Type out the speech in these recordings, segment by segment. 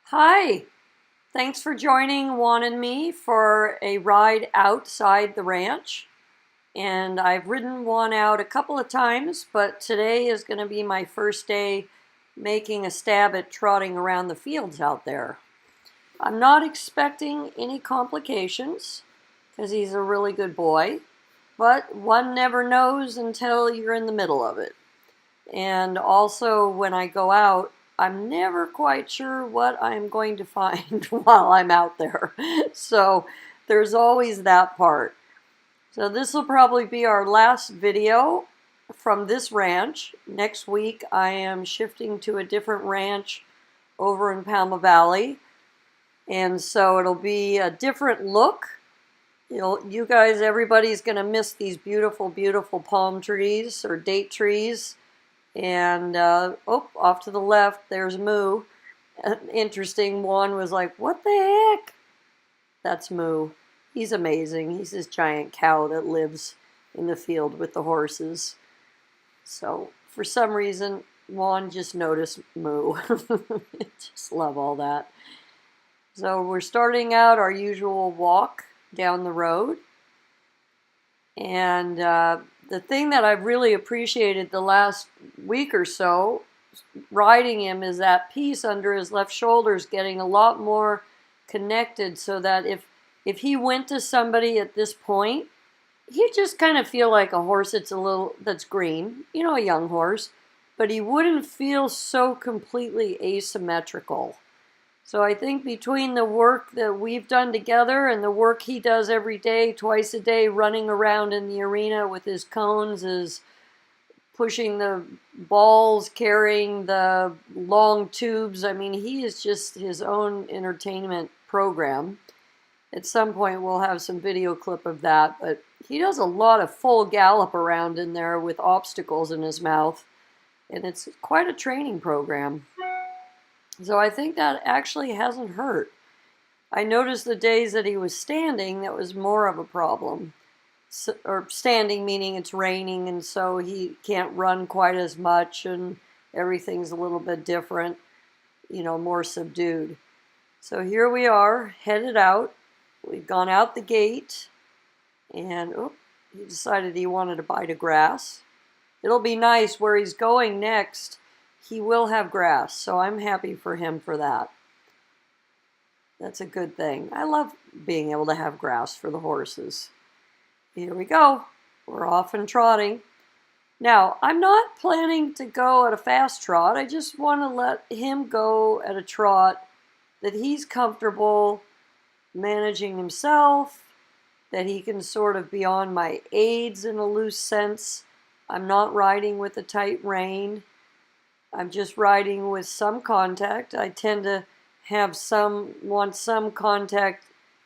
Hi, thanks for joining Juan and me for a ride outside the ranch. And I've ridden Juan out a couple of times, but today is going to be my first day making a stab at trotting around the fields out there. I'm not expecting any complications because he's a really good boy, but one never knows until you're in the middle of it. And also, when I go out, I'm never quite sure what I'm going to find while I'm out there. So there's always that part. So this will probably be our last video from this ranch. Next week I am shifting to a different ranch over in Palma Valley. And so it'll be a different look. You guys, everybody's going to miss these beautiful, beautiful palm trees or date trees. And off to the left, there's Moo. Interesting one was like, what the heck? That's Moo. He's amazing. He's this giant cow that lives in the field with the horses. So for some reason, Juan just noticed Moo. Just love all that. So we're starting out our usual walk down the road. And the thing that I've really appreciated the last week or so riding him is that piece under his left shoulder is getting a lot more connected, so that if he went to somebody at this point, he'd just kind of feel like a horse that's green, a young horse, but he wouldn't feel so completely asymmetrical. So I think between the work that we've done together and the work he does every day, twice a day, running around in the arena with his cones, is pushing the balls, carrying the long tubes. I mean, he is just his own entertainment program. At some point we'll have some video clip of that, but he does a lot of full gallop around in there with obstacles in his mouth, and it's quite a training program. So I think that actually hasn't hurt. I noticed the days that he was standing, that was more of a problem. Or standing meaning it's raining, and so he can't run quite as much, and everything's a little bit different, more subdued. So here we are, headed out. We've gone out the gate, and he decided he wanted a bite of grass. It'll be nice where he's going next. He will have grass, so I'm happy for him for that. That's a good thing. I love being able to have grass for the horses. Here we go. We're off and trotting. Now, I'm not planning to go at a fast trot. I just want to let him go at a trot that he's comfortable managing himself, that he can sort of be on my aids in a loose sense. I'm not riding with a tight rein. I'm just riding with some contact. I tend to want some contact.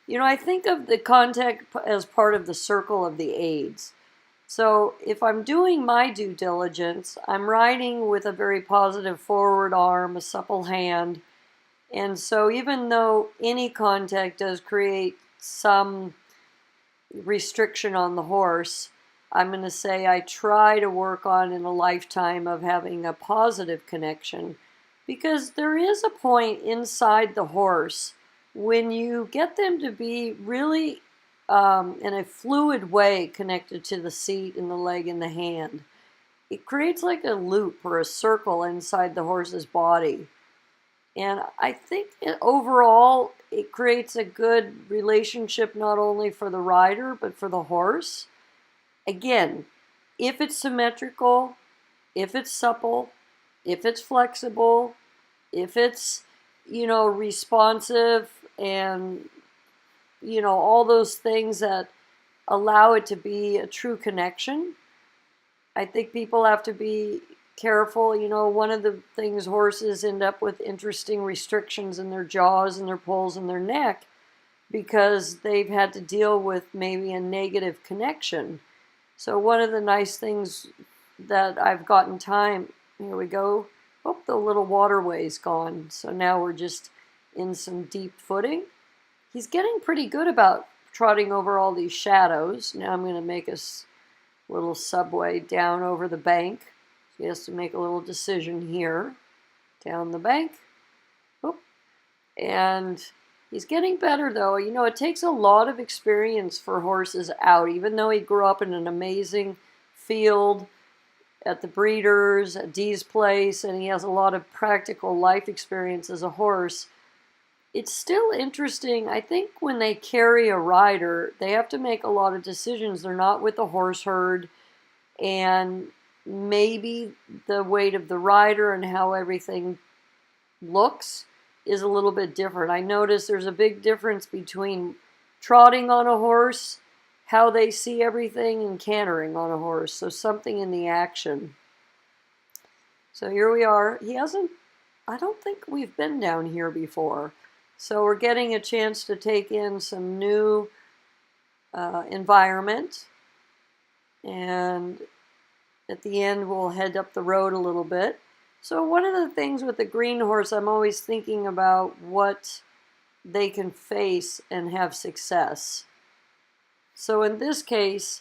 I think of the contact as part of the circle of the aids. So if I'm doing my due diligence, I'm riding with a very positive forward arm, a supple hand. And so even though any contact does create some restriction on the horse, I'm going to say I try to work on in a lifetime of having a positive connection, because there is a point inside the horse when you get them to be really in a fluid way connected to the seat and the leg and the hand. It creates like a loop or a circle inside the horse's body. And I think overall it creates a good relationship not only for the rider but for the horse. Again, if it's symmetrical, if it's supple, if it's flexible, if it's, responsive and, all those things that allow it to be a true connection. I think people have to be careful. One of the things horses end up with interesting restrictions in their jaws and their poles and their neck because they've had to deal with maybe a negative connection. So one of the nice things that I've gotten time, here we go. Oh, the little waterway's gone. So now we're just in some deep footing. He's getting pretty good about trotting over all these shadows. Now I'm going to make a little subway down over the bank. So he has to make a little decision here. Down the bank. Oh, And he's getting better, though. You know, it takes a lot of experience for horses out, even though he grew up in an amazing field at the breeders, at Dee's place, and he has a lot of practical life experience as a horse. It's still interesting. I think when they carry a rider, they have to make a lot of decisions. They're not with the horse herd, and maybe the weight of the rider and how everything looks is a little bit different. I notice there's a big difference between trotting on a horse, how they see everything, and cantering on a horse. So something in the action. So here we are. I don't think we've been down here before. So we're getting a chance to take in some new environment. And at the end, we'll head up the road a little bit. So one of the things with the green horse, I'm always thinking about what they can face and have success. So in this case,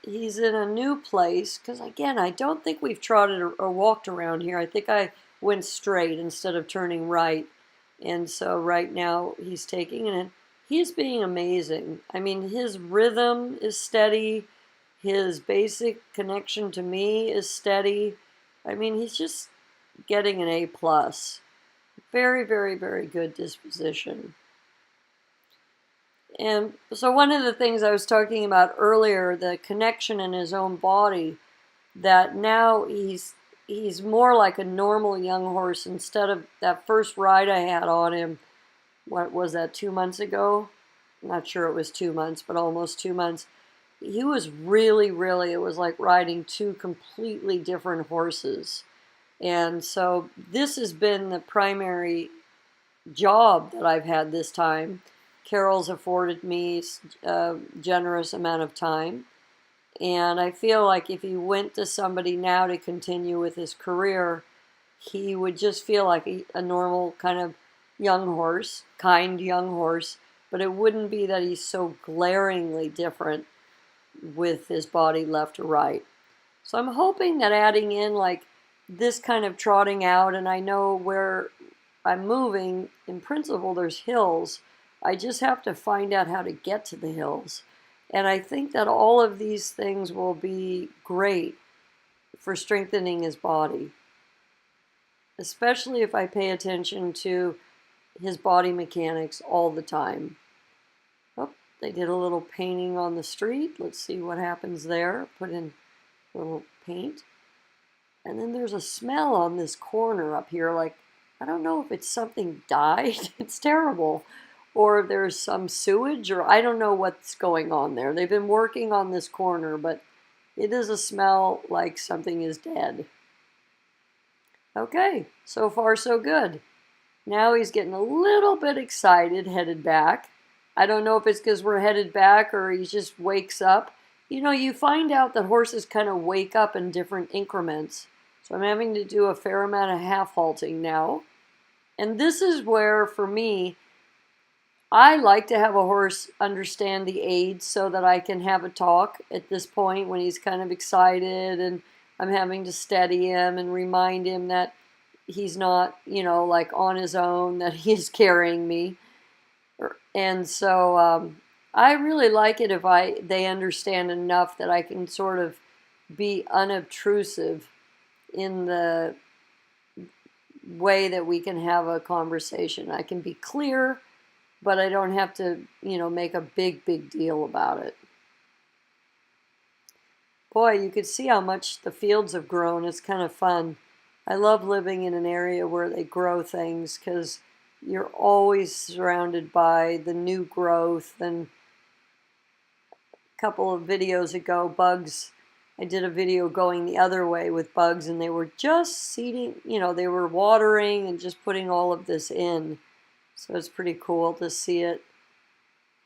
he's in a new place, because again, I don't think we've trotted or walked around here. I think I went straight instead of turning right. And so right now he's taking it. He's being amazing. I mean, his rhythm is steady. His basic connection to me is steady. I mean, he's just getting an A+. Very, very, very good disposition. And so one of the things I was talking about earlier, the connection in his own body, that now he's more like a normal young horse instead of that first ride I had on him. What was that, 2 months ago? I'm not sure it was 2 months, but almost 2 months. He was really, it was like riding two completely different horses. And so this has been the primary job that I've had this time. Carol's afforded me a generous amount of time. And I feel like if he went to somebody now to continue with his career, he would just feel like a normal kind of young horse, kind young horse, but it wouldn't be that he's so glaringly different with his body left or right. So I'm hoping that adding in like this kind of trotting out, and I know where I'm moving, in principle there's hills. I just have to find out how to get to the hills. And I think that all of these things will be great for strengthening his body, especially if I pay attention to his body mechanics all the time. Oh, they did a little painting on the street. Let's see what happens there. Put in a little paint. And then there's a smell on this corner up here, like, I don't know if it's something died. It's terrible. Or there's some sewage, or I don't know what's going on there. They've been working on this corner, but it is a smell like something is dead. Okay, so far so good. Now he's getting a little bit excited, headed back. I don't know if it's because we're headed back or he just wakes up. You know, you find out that horses kind of wake up in different increments. So I'm having to do a fair amount of half halting now. And this is where, for me, I like to have a horse understand the aids so that I can have a talk at this point when he's kind of excited and I'm having to steady him and remind him that he's not, you know, like on his own, that he's carrying me. And so I really like it if they understand enough that I can sort of be unobtrusive in the way that we can have a conversation. I can be clear, but I don't have to, you know, make a big deal about it. Boy, you could see how much the fields have grown. It's kind of fun. I love living in an area where they grow things because you're always surrounded by the new growth. And a couple of videos ago, bugs, I did a video going the other way with bugs, and they were just seeding, you know, they were watering and just putting all of this in. So it's pretty cool to see it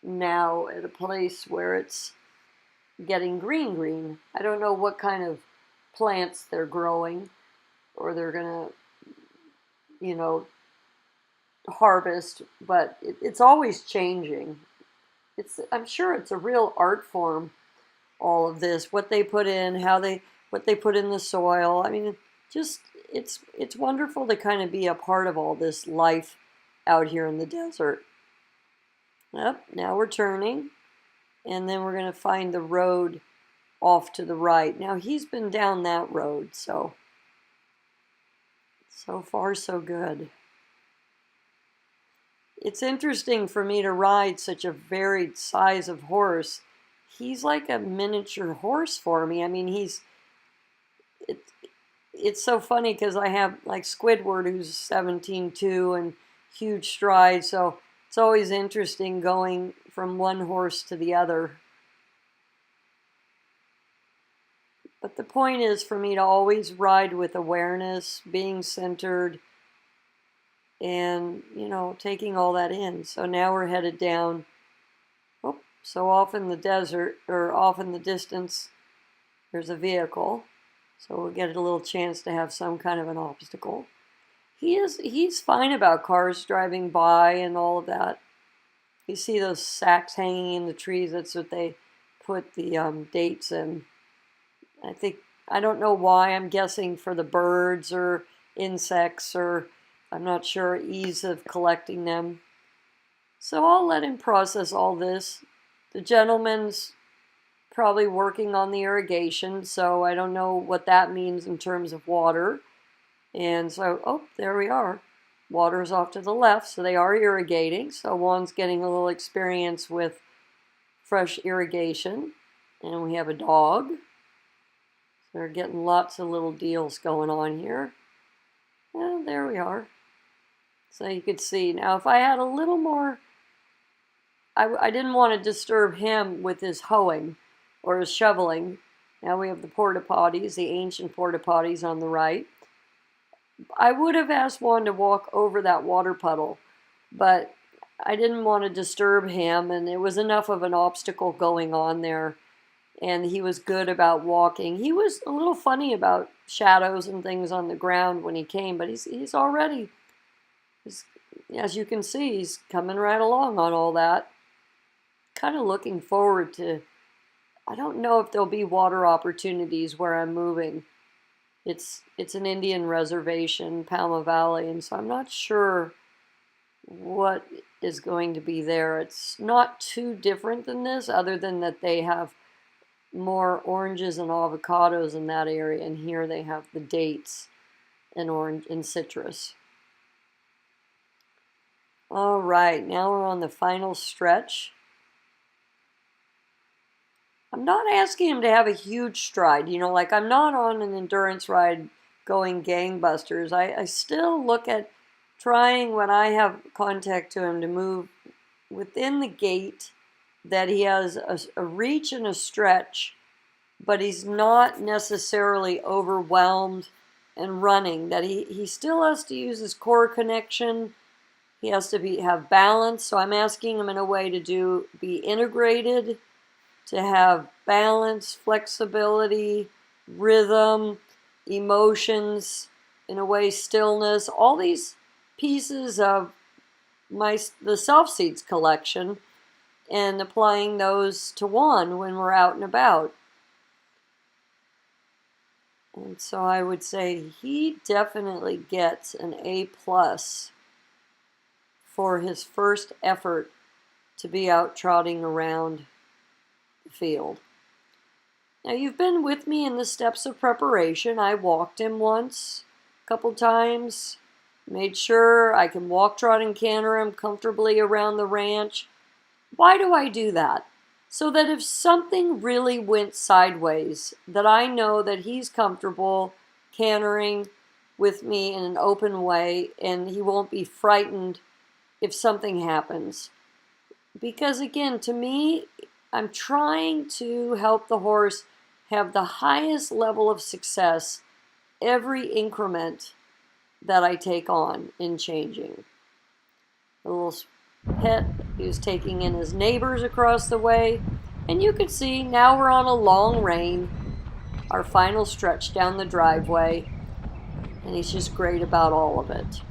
now at a place where it's getting green. I don't know what kind of plants they're growing or they're going to, you know, harvest, but it's always changing. I'm sure it's a real art form, all of this, what they put in, what they put in the soil. I mean, it's wonderful to kind of be a part of all this life out here in the desert. Yep, now we're turning, and then we're going to find the road off to the right. Now he's been down that road, so far so good. It's interesting for me to ride such a varied size of horse. He's like a miniature horse for me. I mean, it's so funny because I have like Squidward, who's 17.2 and huge strides, so it's always interesting going from one horse to the other. But the point is for me to always ride with awareness, being centered, and, you know, taking all that in. So now we're headed down. Oh, so off in the desert, or off in the distance, there's a vehicle. So we'll get a little chance to have some kind of an obstacle. He's fine about cars driving by and all of that. You see those sacks hanging in the trees? That's what they put the dates in. I don't know why. I'm guessing for the birds or insects, or I'm not sure, ease of collecting them. So I'll let him process all this. The gentleman's probably working on the irrigation, so I don't know what that means in terms of water. And so, oh, there we are. Water is off to the left, so they are irrigating. So Juan's getting a little experience with fresh irrigation. And we have a dog. So they're getting lots of little deals going on here. And there we are. So you could see. Now, if I had a little more, I didn't want to disturb him with his hoeing or his shoveling. Now we have the porta potties, the ancient porta potties on the right. I would have asked Juan to walk over that water puddle, but I didn't want to disturb him, and it was enough of an obstacle going on there, and he was good about walking. He was a little funny about shadows and things on the ground when he came, but he's already, as you can see, he's coming right along on all that. Kind of looking forward to, I don't know if there'll be water opportunities where I'm moving. It's an Indian reservation, Palma Valley, and so I'm not sure what is going to be there. It's not too different than this, other than that they have more oranges and avocados in that area, and here they have the dates and orange and citrus. All right, now we're on the final stretch. I'm not asking him to have a huge stride, you know, like I'm not on an endurance ride going gangbusters. I still look at trying, when I have contact to him, to move within the gait, that he has a reach and a stretch, but he's not necessarily overwhelmed and running, that he still has to use his core connection. He has to have balance, so I'm asking him in a way to be integrated, to have balance, flexibility, rhythm, emotions, in a way stillness, all these pieces of the Self Seeds collection, and applying those to Juan when we're out and about. And so I would say he definitely gets an A+ for his first effort to be out trotting around the field. Now, you've been with me in the steps of preparation. I walked him once, a couple times, made sure I can walk, trot, and canter him comfortably around the ranch. Why do I do that? So that if something really went sideways, that I know that he's comfortable cantering with me in an open way, and he won't be frightened if something happens. Because again, to me, I'm trying to help the horse have the highest level of success every increment that I take on in changing. The little pet, he was taking in his neighbors across the way, and you could see now we're on a long rein, our final stretch down the driveway, and he's just great about all of it.